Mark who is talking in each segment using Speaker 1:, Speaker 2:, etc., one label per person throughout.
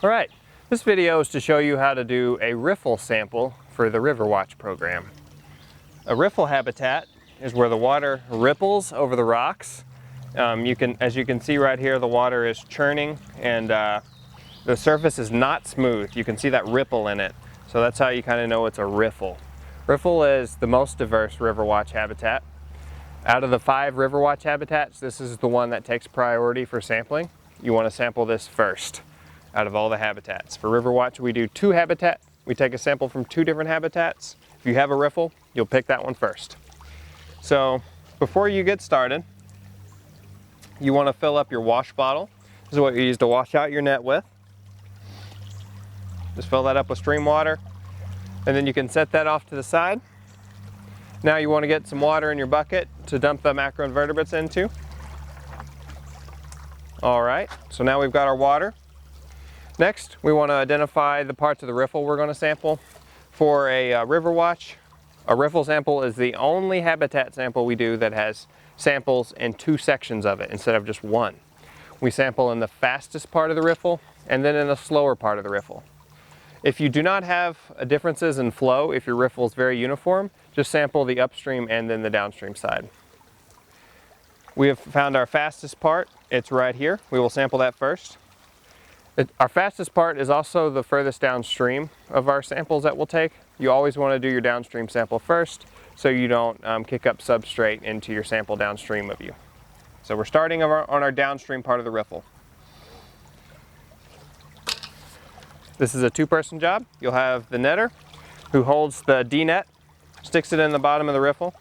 Speaker 1: Alright, this video is to show you how to do a riffle sample for the RiverWatch program. A riffle habitat is where the water ripples over the rocks. As you can see right here, the water is churning and the surface is not smooth. You can see that ripple in it. So that's how you kind of know it's a riffle. Riffle is the most diverse RiverWatch habitat. Out of the 5 RiverWatch habitats, this is the one that takes priority for sampling. You want to sample this first out of all the habitats. For RiverWatch, we do 2 habitats. We take a sample from 2 different habitats. If you have a riffle, you'll pick that one first. So before you get started, you want to fill up your wash bottle. This is what you use to wash out your net with. Just fill that up with stream water, and then you can set that off to the side. Now you want to get some water in your bucket to dump the macroinvertebrates into. All right, so now we've got our water. Next, we want to identify the parts of the riffle we're going to sample. For a RiverWatch, a riffle sample is the only habitat sample we do that has samples in 2 sections of it instead of just 1. We sample in the fastest part of the riffle and then in the slower part of the riffle. If you do not have differences in flow, if your riffle is very uniform, just sample the upstream and then the downstream side. We have found our fastest part. It's right here. We will sample that first. Our fastest part is also the furthest downstream of our samples that we'll take. You always want to do your downstream sample first so you don't kick up substrate into your sample downstream of you. So we're starting on our downstream part of the riffle. This is a 2-person job. You'll have the netter who holds the D-net, sticks it in the bottom of the riffle.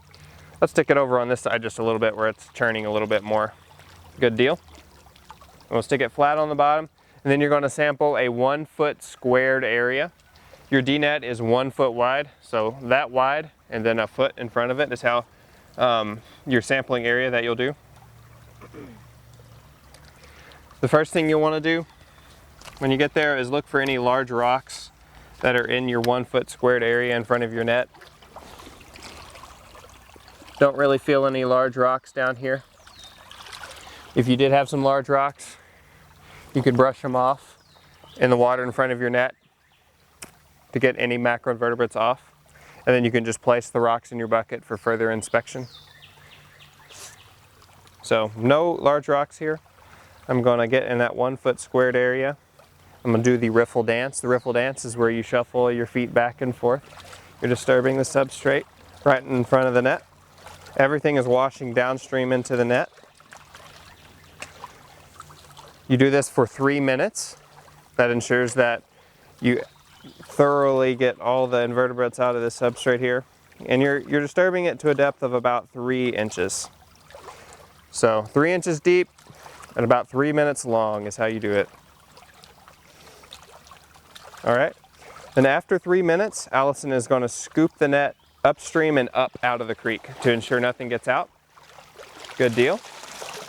Speaker 1: Let's stick it over on this side just a little bit where it's churning a little bit more. Good deal. We'll stick it flat on the bottom. And then you're going to sample a 1-foot squared area. Your D-net is 1 foot wide, so that wide and then a foot in front of it is how your sampling area that you'll do. The first thing you'll want to do when you get there is look for any large rocks that are in your 1-foot squared area in front of your net. Don't really feel any large rocks down here. If you did have some large rocks, you could brush them off in the water in front of your net to get any macroinvertebrates off. And then you can just place the rocks in your bucket for further inspection. So no large rocks here. I'm going to get in that 1-foot squared area. I'm going to do the riffle dance. The riffle dance is where you shuffle your feet back and forth. You're disturbing the substrate right in front of the net. Everything is washing downstream into the net. You do this for 3 minutes. That ensures that you thoroughly get all the invertebrates out of the substrate here. And you're disturbing it to a depth of about 3 inches. So 3 inches deep and about 3 minutes long is how you do it. All right. Then after 3 minutes, Allison is going to scoop the net upstream and up out of the creek to ensure nothing gets out. Good deal.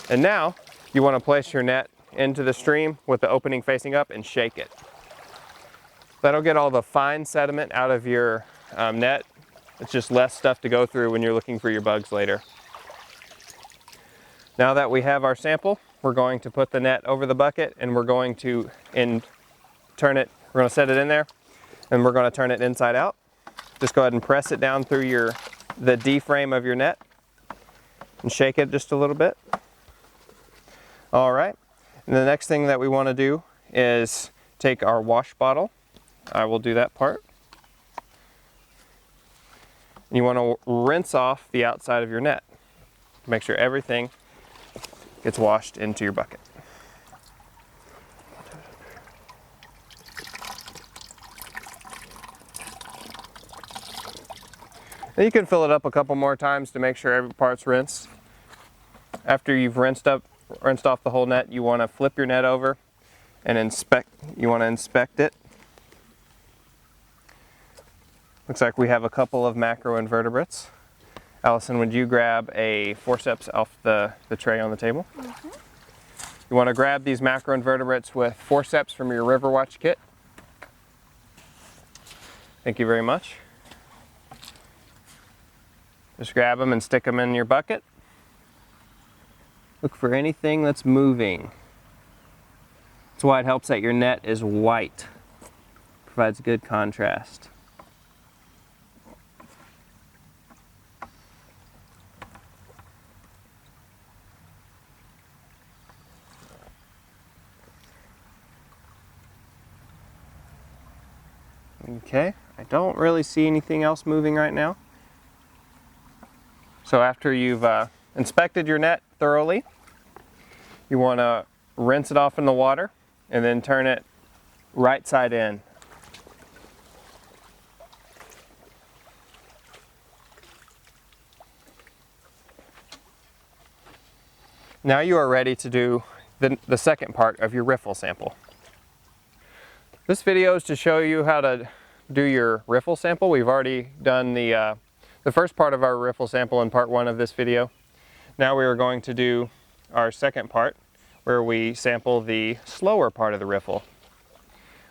Speaker 1: And now you want to place your net into the stream with the opening facing up and shake it. That'll get all the fine sediment out of your net. It's just less stuff to go through when you're looking for your bugs later. Now that we have our sample, we're going to put the net over the bucket and we're going to turn it. We're going to set it in there and we're going to turn it inside out. Just go ahead and press it down through the D frame of your net and shake it just a little bit. All right. And the next thing that we want to do is take our wash bottle. I will do that part. You want to rinse off the outside of your net to make sure everything gets washed into your bucket. Then you can fill it up a couple more times to make sure every part's rinsed. After you've rinsed off the whole net, you want to flip your net over and inspect. You want to inspect it. Looks like we have a couple of macroinvertebrates. Allison, would you grab a forceps off the tray on the table? Mm-hmm. You want to grab these macroinvertebrates with forceps from your RiverWatch kit. Thank you very much. Just grab them and stick them in your bucket. Look for anything that's moving. That's why it helps that your net is white. Provides good contrast. Okay, I don't really see anything else moving right now. So after you've inspected your net thoroughly, you want to rinse it off in the water and then turn it right side in. Now you are ready to do the second part of your riffle sample. This video is to show you how to do your riffle sample. We've already done the first part of our riffle sample in part 1 of this video. Now we are going to do our second part where we sample the slower part of the riffle.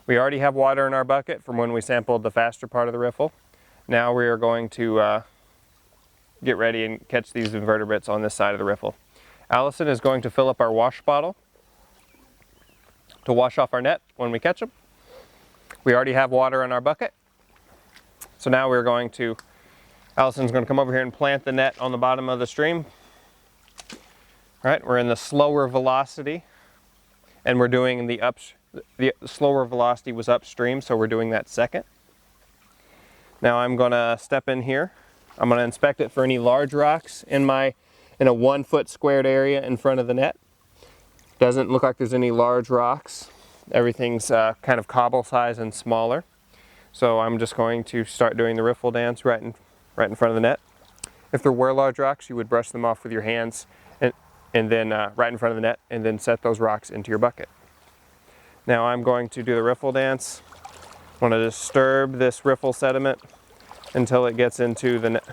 Speaker 1: We already have water in our bucket from when we sampled the faster part of the riffle. Now we are going to get ready and catch these invertebrates on this side of the riffle. Allison is going to fill up our wash bottle to wash off our net when we catch them. We already have water in our bucket. So now Allison's going to come over here and plant the net on the bottom of the stream. All right, we're in the slower velocity, and we're doing the slower velocity was upstream, so we're doing that second. Now I'm going to step in here. I'm going to inspect it for any large rocks in a 1 foot squared area in front of the net. Doesn't look like there's any large rocks. Everything's kind of cobble size and smaller. So I'm just going to start doing the riffle dance right in front of the net. If there were large rocks, you would brush them off with your hands and then right in front of the net, and then set those rocks into your bucket. Now I'm going to do the riffle dance. I want to disturb this riffle sediment until it gets into the net.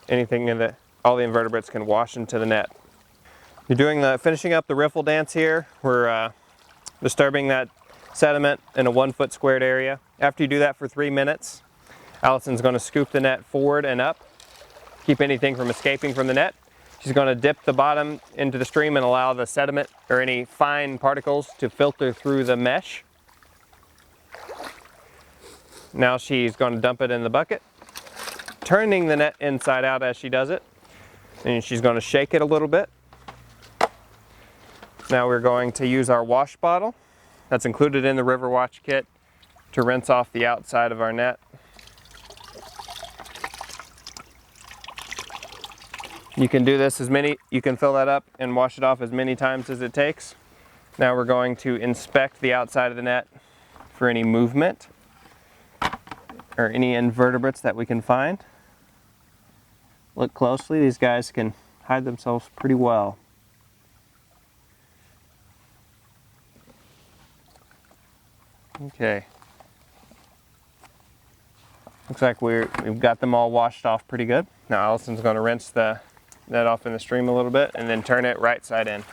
Speaker 1: Anything in it, all the invertebrates can wash into the net. You're finishing up the riffle dance here. We're disturbing that sediment in a 1 foot squared area. After you do that for 3 minutes, Allison's going to scoop the net forward and up, keep anything from escaping from the net. She's going to dip the bottom into the stream and allow the sediment or any fine particles to filter through the mesh. Now she's going to dump it in the bucket, turning the net inside out as she does it. And she's going to shake it a little bit. Now we're going to use our wash bottle that's included in the RiverWatch kit to rinse off the outside of our net. You can do this you can fill that up and wash it off as many times as it takes. Now we're going to inspect the outside of the net for any movement or any invertebrates that we can find. Look closely, these guys can hide themselves pretty well. Okay. Looks like we've got them all washed off pretty good. Now Allison's going to rinse the net off in the stream a little bit and then turn it right side in.